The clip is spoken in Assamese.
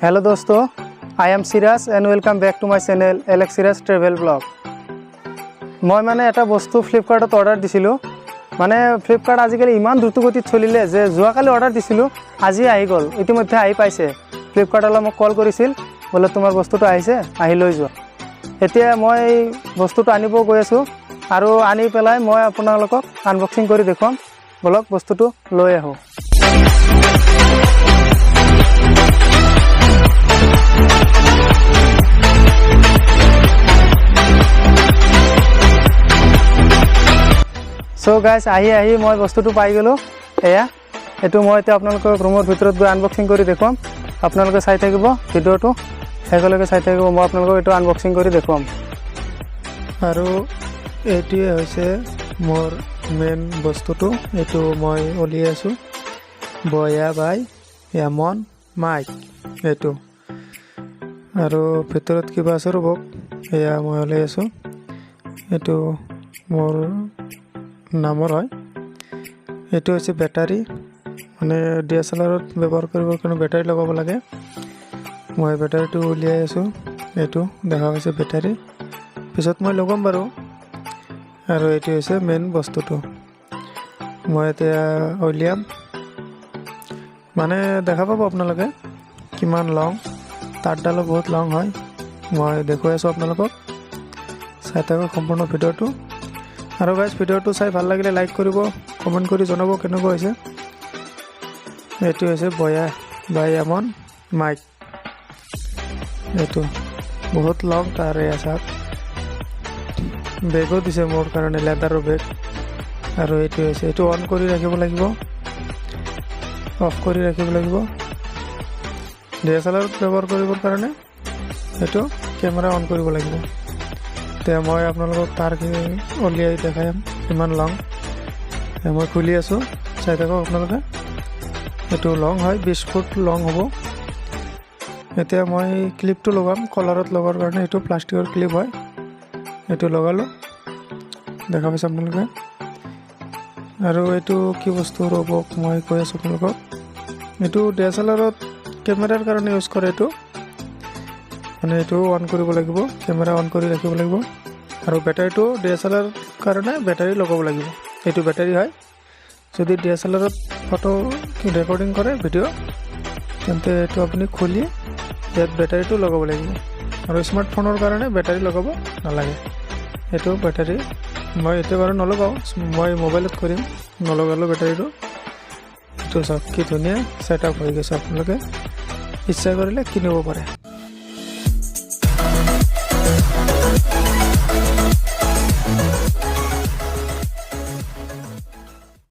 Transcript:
Hello dosto, I am Siraj and welcome back to my channel Siraj Trevel vlog. মই মানে এটা বস্তু ফ্লিপকাৰ্টত অৰ্ডাৰ দিছিলো মানে ফ্লিপকাৰ্ট আজিকালি ইমান দ্ৰুতগতিত চলিলে যে যোৱাকালি অৰ্ডাৰ দিছিলো আজি আহি গ'ল ইতিমধ্যে আহি পাইছে ফ্লিপকাৰ্টলৈ মোক কল কৰিছিল বলে তোমাৰ বস্তুটো আহিছে আহি লৈ যোৱা এতিয়া মই বস্তুটো আনিব গৈ আছো আৰু আনি পেলাই মই আপোনালোকক আনবক্সিং কৰি দেখুৱাম বলক বস্তুটো লৈ আহো So guys, আহি মই বস্তুটো পাই গলো এয়া এটো মই এতিয়া আপোনালোকক ৰুমৰ ভিতৰত গৈ আনবক্সিং কৰি দেখুৱাম আপোনালোকে চাই থাকিব ভিডিওটো হেকলৈকে চাই থাকিব মই আপোনালোকক এটো আনবক্সিং কৰি দেখুৱাম আৰু এটিয়ে হৈছে মোৰ মেইন বস্তুটো এটো মই উলিয়াই আছো BY-M1 মাইক এটো আৰু ভিতৰত কিবা আছে ৰবক এয়া মই উলিয়াই আছো এটো মোৰ নামৰ হয় এটো হৈছে ব্যাটাৰি মানে DSLR ত ব্যৱহাৰ কৰিবৰ কাৰণে ব্যাটাৰি লগাব লাগে মই ব্যাটাৰিটো উলিয়াই আছো এটো দেখা হৈছে ব্যাটাৰি পিছত মই লগাম বাৰু আৰু এটো হৈছে মেইন বস্তুটো মই এতিয়া উলিয়াম মানে দেখা পাব আপোনালোকে কিমান লং তারডালো বহুত লং হয় মই দেখুৱাই আছো আপোনালোকক চাই থাকক সম্পূৰ্ণ ভিডিওটো আৰু গাইস ভিডিওটো চাই ভাল লাগিলে লাইক কৰিব কমেন্ট কৰি জনাব কেনেকুৱা হৈছে এটো হৈছে BY-M1 মাইক এটো বহুত লং তাৰে আছে বেগো দিছে মোৰ কাৰণে লেদাৰৰ বেগ আৰু এটো হৈছে এটো অন কৰি ৰাখিব লাগিব অফ কৰি ৰাখিব লাগিব DSLR ব্যৱহাৰ কৰিবৰ কাৰণে এটো কেমেৰা অন কৰিব লাগিব তে মই আপোনালোকক তাৰ কি উলিয়াই দেখাম ইমান লং মই খুলি আছো চাই থাকক আপোনালোকে এটো লং হয় 20 ফুট লং হ'ব এতিয়া মই ক্লিপটো লগাম কলাৰত লগাৰ কাৰণে এটো প্লাষ্টিকৰ ক্লিপ হয় এটো লগালো দেখা পাইছে আপোনালোকে আৰু এটো কি বস্তু ৰবক মই কৈ আছো আপোনালোকক এটো DSLR ত কেমেৰাৰ কাৰণে ইউজ কৰে এটো মানে এটো অন কৰিব লাগিব কেমেৰা অন কৰি ৰাখিব লাগিব আৰু ব্যাটাৰিটো DSLR কাৰণে ব্যাটাৰি লগাব লাগিব এটো ব্যাটাৰি হয় যদি DSLR ত ফটো ৰেকৰ্ডিং কৰে ভিডিও তেন্তে এটো আপুনি খুলি ইয়াত ব্যাটাৰিটো লগাব লাগিব আৰু স্মাৰ্টফোনৰ কাৰণে ব্যাটাৰি লগাব নালাগে এটো ব্যাটাৰি মই এতে বাৰু নলগাও মই মোবাইলত কৰিম নলগালো ব্যাটাৰিটো এটো সব কি ধুনীয়া সেটআপ হৈ গৈছে আপোনালোকে ইচ্ছা কৰিলে কিনিব পাৰে